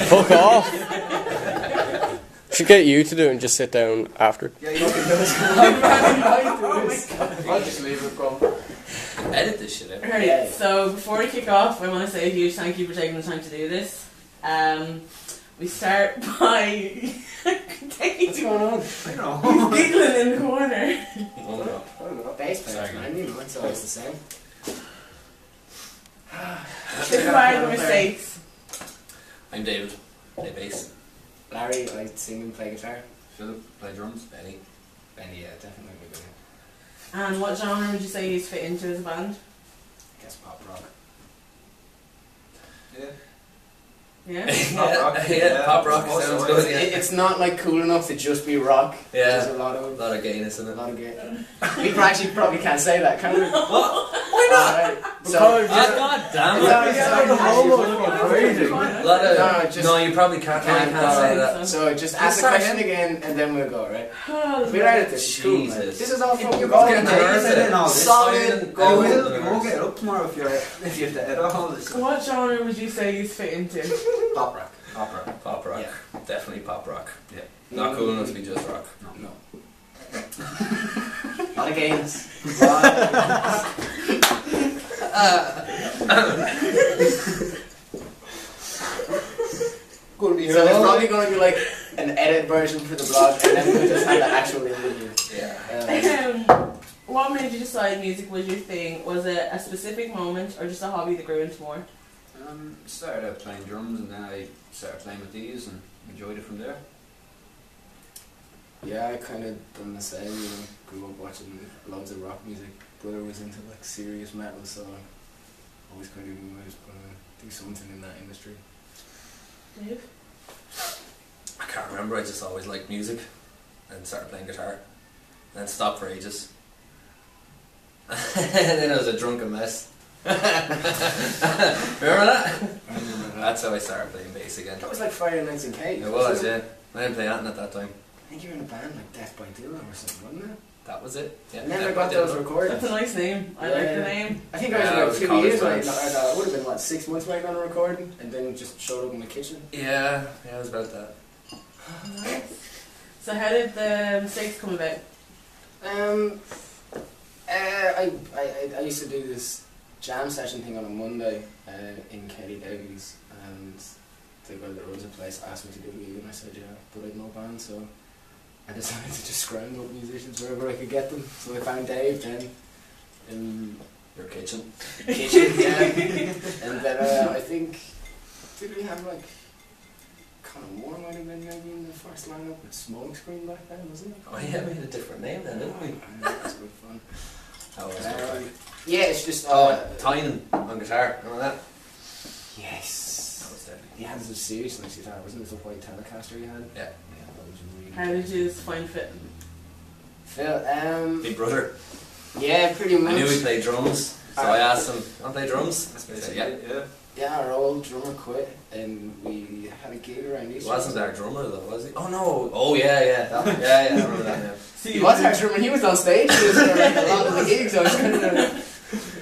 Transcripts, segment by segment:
Fuck off. Should get you to do it and just sit down after. Yeah, you can do it. I'll just leave it go. Edit this shit out. Right, so before we kick off, I want to say a huge thank you for taking the time to do this. We start by What's going on? He's giggling in the corner. I don't know. Bass players, man. You know, it's always the same. This is why the mistakes. I'm David. Play bass. Larry, I sing and play guitar. Philip. Play drums. Benny. Benny, yeah, definitely good. And what genre would you say he's fit into as a band? I guess pop rock. Yeah. Yeah? Pop rock. Yeah, pop rock sounds good. Yeah. It's not like cool enough to just be rock. Yeah. There's a lot of gayness in it. A lot of gay. People actually probably can't say that, can we? What? Why not? So, God damn it. No, you probably can't say that. So just ask the question again and then we'll go, right? We're out of this. It's cool, man. Jesus. This is all fucking You're golden. getting nervous in it. Solid Go golden. We'll get it up tomorrow if you have to edit all this. What genre would you say he's fit into? Pop rock. Pop rock. Pop rock. Yeah. Definitely pop rock. Yeah. Not cool enough to be just rock. No. A lot of games. So there's probably going to be like an edit version for the blog and then we'll just have the actual interview. Yeah. What made you decide music was your thing? Was it a specific moment or just a hobby that grew into more? Started out playing drums and then I started playing with these and enjoyed it from there. Yeah, I kind of done the same, you know, grew up watching loads of rock music. Brother was into like serious metal, so I always kind of knew I was going to do something in that industry. Dave? I can't remember, I just always liked music and started playing guitar and then stopped for ages. And then I was a drunken mess. Remember that? I remember that. That's how I started playing bass again. That was like Friday Nights in Cave. It was, yeah. I didn't play that at that time. I think you were in a band like Death by Dilla or something, wasn't it? That was it. Yeah. Never got those recorded. That's a nice name. I like the name. I think I was Yeah, about it was 2 college years friends. late. I would have been what, 6 months late on a recording, and then just showed up in the kitchen. Yeah, it was about that. Nice. So how did the mistakes come about? I used to do this jam session thing on a Monday in Kelly Davies, and the guy that runs the place asked me to do a gig, and I said yeah, but I had no band, so I decided to just scramble up musicians wherever I could get them. So I found Dave then in Your kitchen. the kitchen, yeah. And then I think, did we have like Conor Moore might have been maybe in the first lineup with Smokescreen back then, wasn't it? Oh yeah, we had a different name then, didn't we? That was good fun. How was it? Yeah, it's just Tynan on guitar, remember that? yes. That was deadly. He had this serious nice guitar, wasn't it? The white Telecaster he had. Yeah. That was really How did you find fit? Phil, Big brother. yeah, pretty much. I knew he played drums, so I asked him, "Want to play drums?" He said, yeah. Yeah. Yeah, our old drummer quit, and we had a gig around He Easter. wasn't our drummer though, was he? Oh no! Oh yeah, yeah. I remember that now. He was our drummer. He was on stage. He was around a lot of the gigs. I was kind of.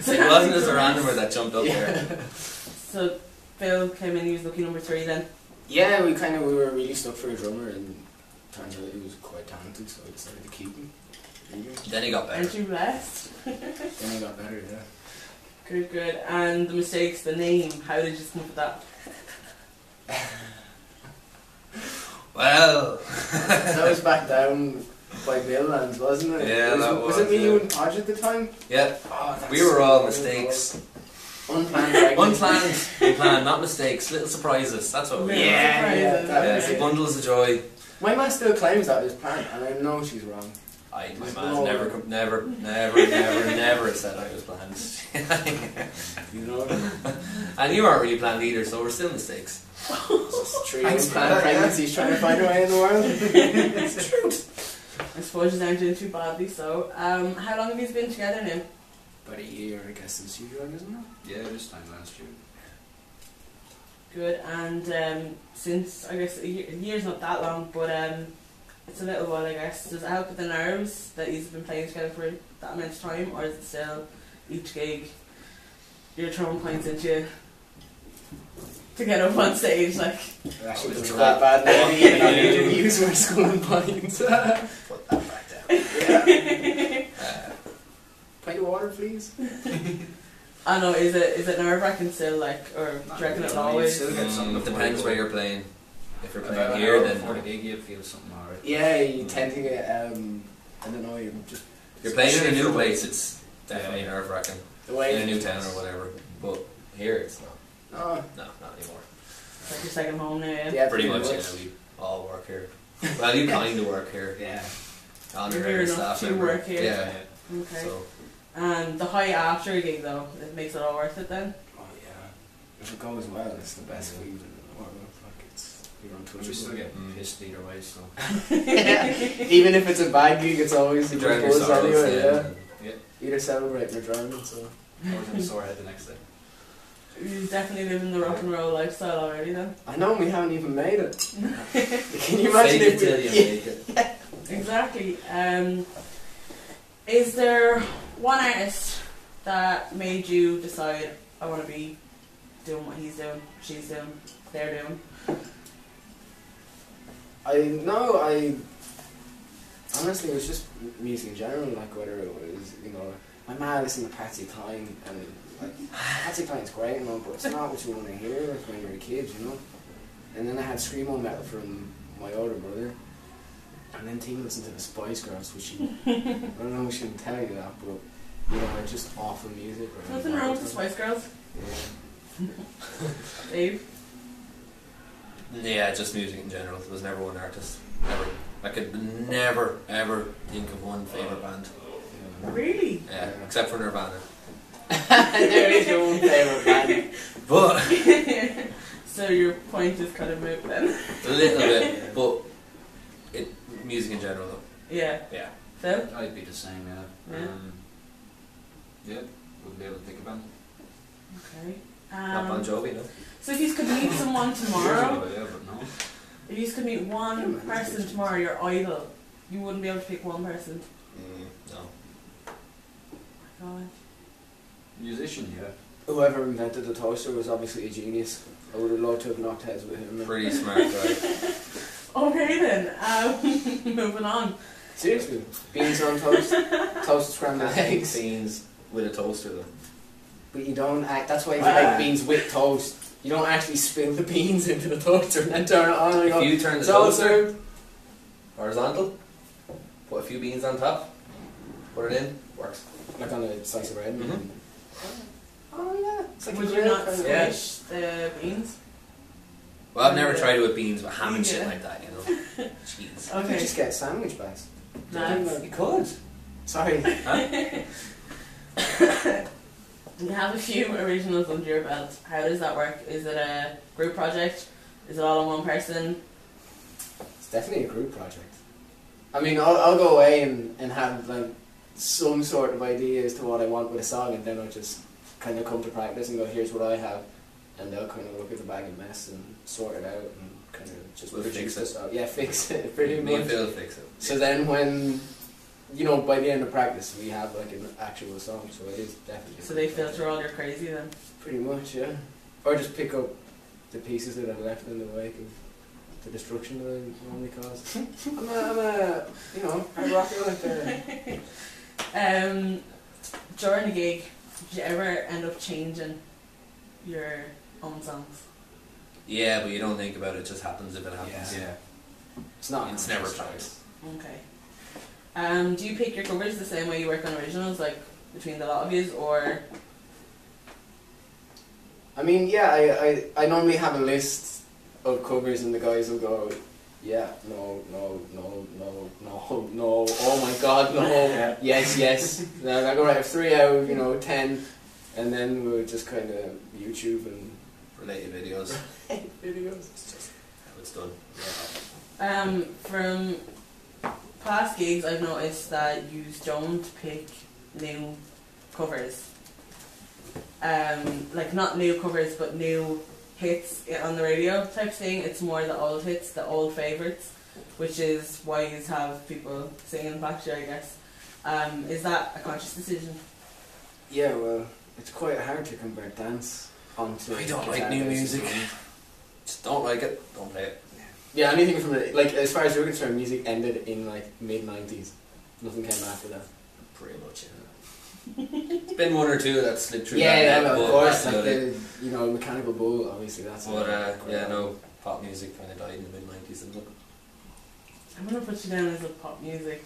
It wasn't just a randomer that jumped up there. So Phil came in, he was lucky number 3 then. Yeah, we were really stuck for a drummer, and turns out he was quite talented, so I decided to keep him. Then he got better. Aren't you blessed? Then he got better, yeah. Good, good. And the mistakes, the name, how did you come up with that? Well, That was back down by Milllands, wasn't it? Yeah, that Was it me, was, you, and Podge at the time? yeah, Oh, that's we were all so mistakes. Unplanned. Unplanned, not mistakes. Little surprises. That's what we were. Yeah, Surprises. that Yeah, was it. bundles of joy. My man still claims that it was planned, and I know she's wrong. My There's man's no- never said I was planned. You know? And you weren't really planned either, so we're still mistakes. Just three Thanks for unplanned that, pregnancies trying to find her way in the world. It's the truth. I suppose you aren't doing too badly, so. How long have you been together now? About a year, I guess, since you joined, isn't it? Yeah, this time last year. Good, and since, I guess, a year's not that long, but it's a little while, I guess. Does it help with the nerves that you've been playing together for that amount of time, or is it still each gig you're throwing points into? to get up on stage, like. It actually It's doesn't quite that bad now. bad. Even on interviews where school and pints. Put that back down. Yeah. Pint of water, please. I know. Is it nerve-wracking still, like, or do you reckon it'll always? Still get something before Depends you where go. you're playing. If you're About playing an here, hour then before the gig, you feel something alright. Yeah, you tend to get, I don't know, you just... if you're playing in a especially new for place, it's definitely Yeah. nerve wracking. the way In a new town or whatever. But here, it's not. Oh, No, not anymore. It's like your second home now, yeah. yeah, Pretty much, yeah. We all work here. Well, you kind of work here. Yeah. You're here enough staff to member. work here. Yeah. Okay. So And the high after a gig though, it makes it all worth it then. Oh, yeah. If it goes well, it's the best feeling in the world. Like, it's... You're But we still untouchable. get pissed either way, so. Yeah. Even if it's a bad gig, it's always a drown good your buzz sorrows. anyway, Yeah. yeah. Either celebrating or drowning, so... Always have a sore head the next day. You definitely living the rock and roll lifestyle already then. I know we haven't even made it. Can you imagine Fake if it till you we... make it. Exactly. Is there one artist that made you decide I want to be doing what he's doing, she's doing, they're doing? I honestly, it was just music in general, like whether it was, you know, my mum listened to Patsy Cline, and like, Patsy Cline's great and all, but it's not what you want to hear when you're a kid, you know. And then I had Screamo metal from my older brother, and then Tina listened to the Spice Girls, which she, I don't know, she shouldn't tell you that, but you know, it's just awful music. Nothing wrong with the Spice Girls. Yeah. Dave? Yeah, just music in general. There was never one artist. Never. I could never, ever think of one favourite band. Really? Yeah, except for Nirvana. There is your own favourite band. But So your point is kind of moot then? a little bit. But music in general, though. Yeah. Yeah. Phil? I'd be the same, yeah. Yeah. Yeah, wouldn't be able to think about it. Okay. Not Bon Jovi, no. So if you could meet someone Years tomorrow, ago, yeah, but no. if you could meet one person tomorrow, your idol, you wouldn't be able to pick one person. No. God. Musician, yeah. Whoever invented the toaster was obviously a genius. I would have loved to have knocked heads with him. Pretty smart guy. Okay then, moving on. Seriously, beans on toast, toasted scrambled eggs. Beans with a toaster, though. But you don't act. That's why you make beans with toast. You don't actually spill the beans into the toaster and then turn it on and go. If you turn the "It's all toaster served." horizontal, put a few beans on top, put it in, works. Like on a slice of bread. Mhm. Oh yeah, it's like Would a you grill not kind of- Yeah. squish the beans? Well, I've never tried it with beans, but ham and shit Yeah. like that, you know. Jeez. You could Okay. just get sandwich bags. Lads, You could. Sorry. you have a few originals under your belt. How does that work? Is it a group project? Is it all on one person? It's definitely a group project. I mean, I'll go away and have like some sort of idea as to what I want with a song, and then I'll just kind of come to practice and go, here's what I have, and they'll kind of look at the bag of mess and sort it out and kind of just We'll produce fix the it. song. Yeah, fix it pretty Me and much. Phil fix it. So then when, you know, by the end of practice we have like an actual song, so it is definitely. So they filter all your crazy then? Pretty much, yeah. Or just pick up the pieces that I've left in the wake of the destruction that I normally cause. I'm a, you know, hard rocker like that. During a gig, did you ever end up changing your own songs? Yeah, but you don't think about it, it just happens if it happens. Yeah. Yeah. It's not. It's never tried. Okay. Do you pick your covers the same way you work on originals, like between the lot of yous, or? I mean, yeah, I normally have a list of covers and the guys will go, yeah, no, oh my god, no, yes. Then I go, right, 3 out of, 10, and then we'll just kind of YouTube and Related videos. videos. It's just how it's done. From past gigs, I've noticed that you don't pick new covers. Like not new covers, but new hits on the radio type thing. It's more the old hits, the old favourites, which is why you have people singing back to you, I guess. Is that a conscious decision? Yeah, well, it's quite hard to convert dance onto. I don't guitar like new based music. songs. Just don't like it, don't play it. Yeah, anything from the, like, as far as you're concerned, music ended in like mid-90s. Nothing came after that. Pretty much, yeah. It's been one or two that slipped through. Yeah, that net, of but course. that's Like about it. the, Mechanical Bull, obviously that's. But great yeah, album. no, pop music kind of died in the mid 90s. I'm gonna put you down as a pop music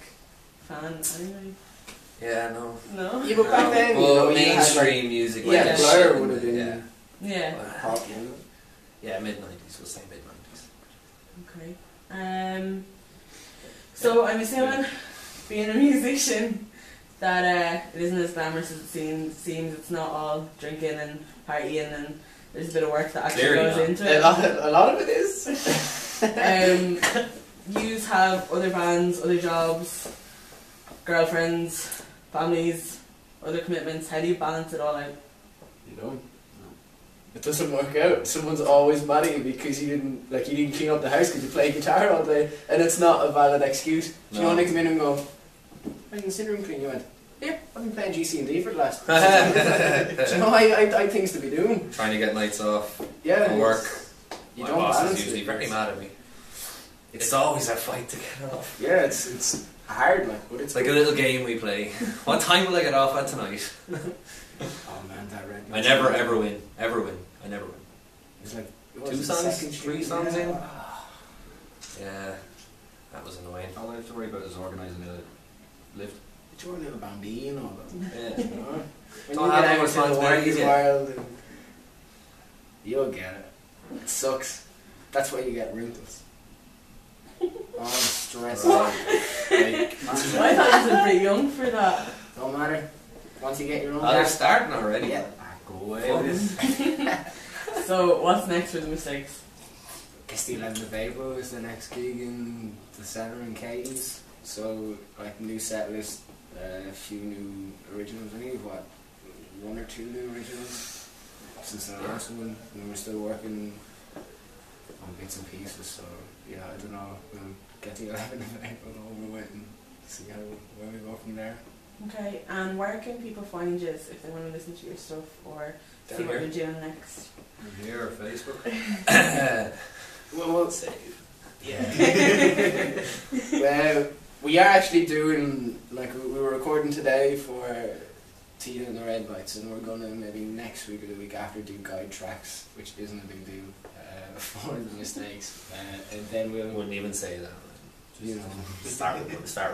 fan anyway. Yeah, no. No? Yeah, but back then, Well, you had, mainstream music. yeah, like Blur shit, would have been Yeah, Yeah. pop, you know. yeah, mid 90s. We'll say mid 90s. Okay. So I'm assuming, being a musician, that it isn't as glamorous as it seems. It's not all drinking and partying, and there's a bit of work that actually Clearly goes not. into it. A lot of it is. Yous have other bands, other jobs, girlfriends, families, other commitments. How do you balance it all out? You don't. It doesn't work out. Someone's always mad at you because you didn't clean up the house because you play guitar all day, and it's not a valid excuse. Do you No. want to come in and go, I consider him clean? You went, yeah, I've been playing GC&D for the last. Do you know, I things to be doing. Trying to get nights off Yeah. from work. You My don't boss balance is usually it. very mad at me. It's always a fight to get off. Yeah, it's hard, like, but It's like a little game we play. What time will I get off at tonight? Oh man, that red. I never ever win. Ever win. I never win. It's like Two the songs? second 3 street? songs in? Ah. Yeah, that was annoying. All I have to worry about is organising a lift. But you're a little bambino, though. Yeah. You know? When Don't you have get no out into the responsibilities working yet. world, and you'll get it. It sucks. That's why you get wrinkles. All the stress. Right. Like, I thought you were pretty young for that. don't matter. Once you get your own Oh, they're gas, starting already. yeah, go away with this. So what's next for the mistakes? Guess the 11th of April is the next gig in the centre in Katie's. So, like, new set list, a few new originals. I think we've, 1 or 2 new originals since the last one. And we're still working on bits and pieces. So, yeah, I don't know. We'll get the 11th of April over with and see where we go from there. Okay, and where can people find you if they want to listen to your stuff or see Down what here. you're doing next? Here, Facebook. Well, we'll say. Yeah. Well, we are actually doing, like, we were recording today for Tia and the Red Lights, and we're gonna maybe next week or the week after do guide tracks, which isn't a big deal for the mistakes, and then I we'll, wouldn't even say that. you know. Start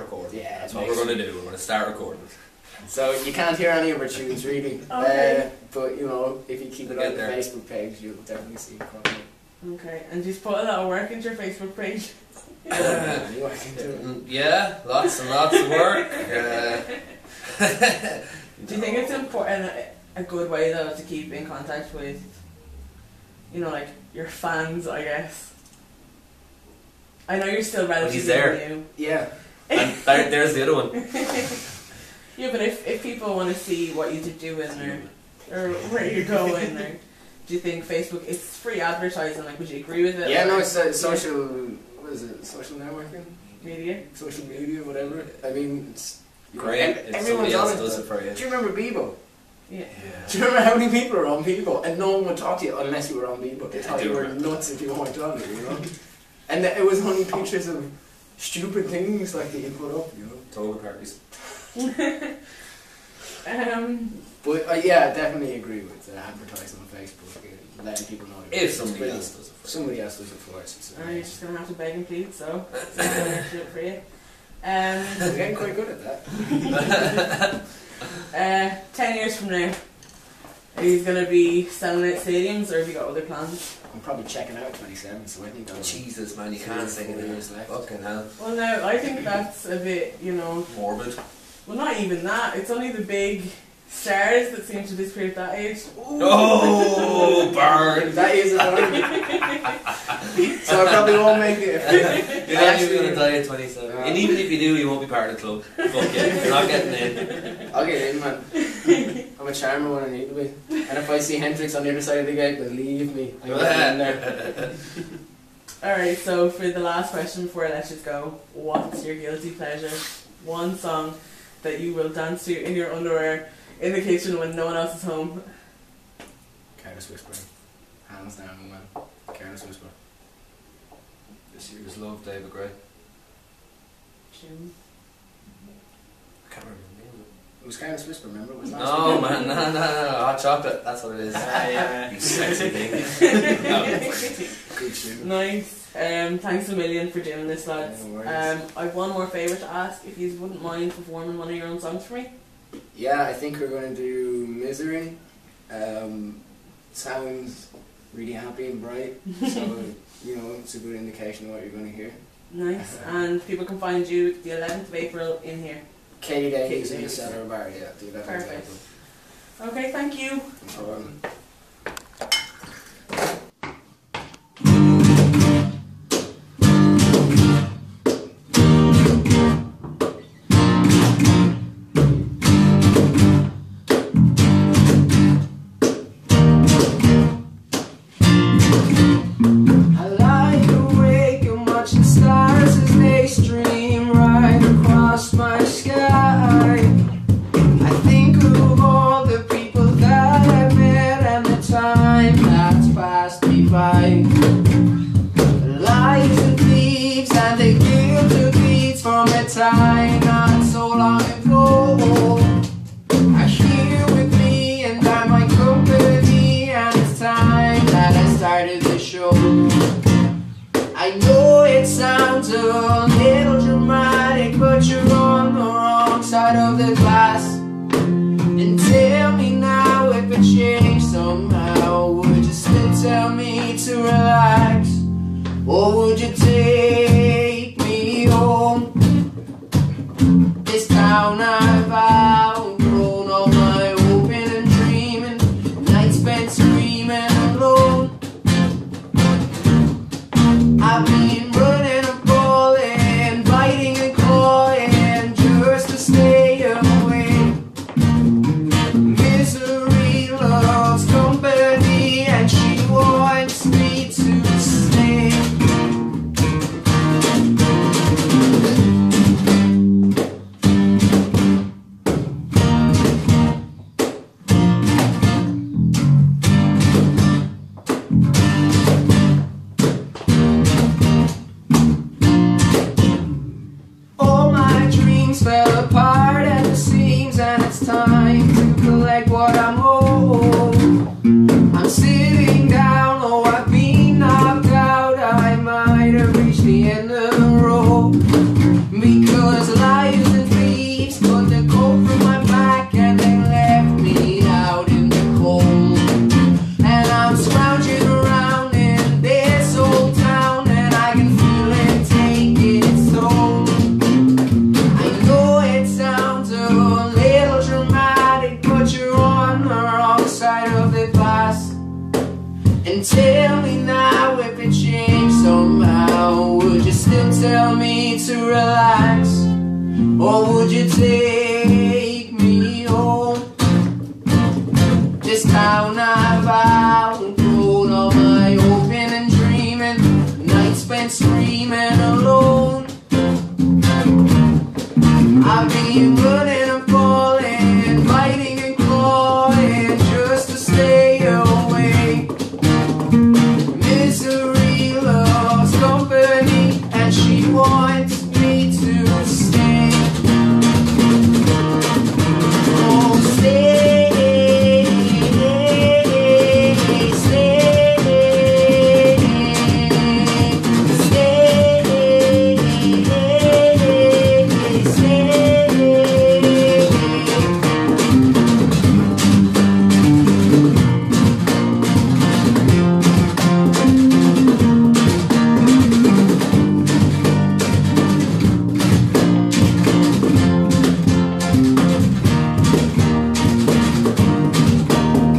recording. Yeah, That's what we're going to do. We're going to start recording. So you can't hear any of our tunes really, Okay. but you know, if you keep it We'll on the get there. Facebook page, you'll definitely see it coming. Okay, and just put a lot of work into your Facebook page. You can do it. Yeah, lots and lots of work. Do you think it's important, a good way though, to keep in contact with, like, your fans, I guess? I know you're still relatively he's there. new. Yeah. And there's the other one. Yeah, but if people want to see what you're doing or where you're going, or do you think Facebook, it's free advertising, like, would you agree with it? Yeah, or- no, it's social. What is it? Social networking, Media? social media, whatever. I mean, it's Great. If everyone's somebody on else it. does it for you. Do you remember Bebo? Yeah. Do you remember how many people are on Bebo? And no one would talk to you unless you were on Bebo. They thought I you do were remember nuts if you weren't on it, you know? And it was only pictures of stupid things like that you put up, you know? Toga parties. But yeah, I definitely agree with advertising on Facebook, letting people know. If it's somebody brilliant. else does it for you. Somebody else does it for us. It's You're just going to have to beg and plead, so I'm amazing. going to do it for you. We're getting quite good at that. 10 years from now, are you going to be selling out stadiums, or have you got other plans? I'm probably checking out 27, so I think I'll Jesus, man, you can't sing it. Years left. Fucking hell. Well, no, I think that's a bit, Morbid. well, not even that. It's only the big stars that seem to disappear at that age. Oh, burn! That is a one. So I probably won't make it. You're not even going to die at 27. No. And even if you do, you won't be part of the club. Fuck it, you're not getting in. I'll get in, man. I'm a charmer when I need to be. And if I see Hendrix on the other side of the gate, believe me, I'm getting in there. Alright, so for the last question before I let you go, what's your guilty pleasure? One song that you will dance to in your underwear in the kitchen when no one else is home. Careless Whispering. Hands down, man. Careless Whisper. This year's Love, David Gray. June. I can't remember the name of it. It was Careless Whisper, remember? It was last No, week. man, no. Hot chocolate, that's what it is. Yeah. You sexy thing. Good tune. Nice. Thanks a million for doing this, lads. No worries. I've one more favour to ask. If you wouldn't mind performing one of your own songs for me. Yeah, I think we're going to do Misery. Sounds really happy and bright, so you know, it's a good indication of what you're going to hear. Nice. And people can find you the 11th of April in here. Katie Davies in the Davies. Cellar Bar, yeah, do that. Perfect. Okay, thank you. No problem. I lie awake and watching stars as they stream right across my sky. I think of all the people that I've met and the time that's passed me by. The lies and thieves and the guilt of deeds from a time not so long ago are here with me, and I'm my company, and it's time that I started the show. I know it sounds a little dramatic, but you're on the wrong side of the glass. And tell me now if it changed somehow. Would you still tell me to relax? Or would you take me home? This town I've outgrown, all my hoping and dreaming, nights spent screaming alone. I've been running and falling, biting and clawing, just to stay away. Misery loves company, and she wants me to stay. All my dreams fell apart at the seams, and it's time to collect what I'm owed. I'm sitting down, oh, I've been knocked out. I might have reached the end of the road, because liars and thieves put the coat from my back and they left me out in the cold. And I'm scrounging around in this old town, and I can feel it taking its toll. I know it sounds a little dramatic, but you're on the wrong side of the glass. And tell me now if it changed somehow. Would you still tell me to relax? Or would you take me home? This town I've outgrown, all my hoping and dreaming, nights spent screaming alone. I've been running and falling, biting and clawing, just to stay away. Misery loves company, and she wants me to stay. Oh, stay,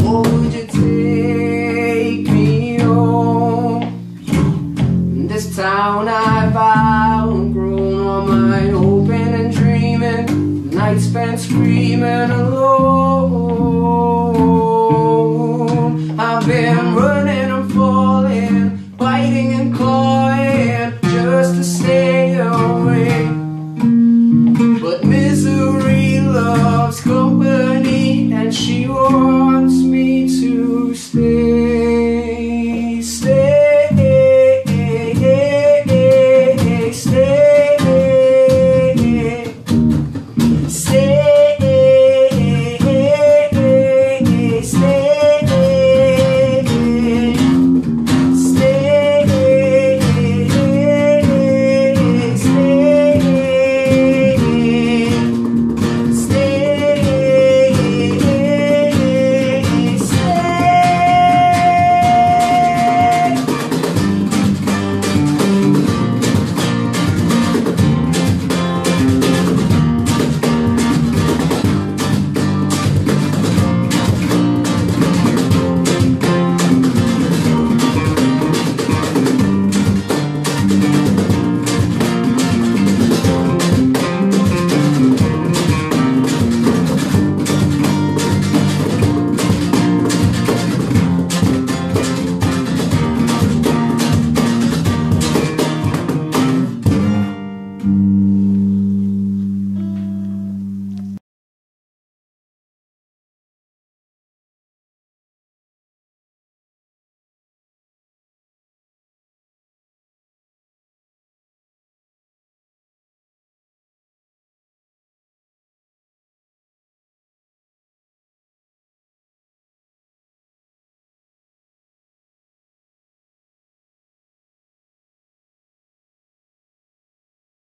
or would you take me home? This town I've outgrown, all my hoping and dreaming, nights spent screaming alone. I've been running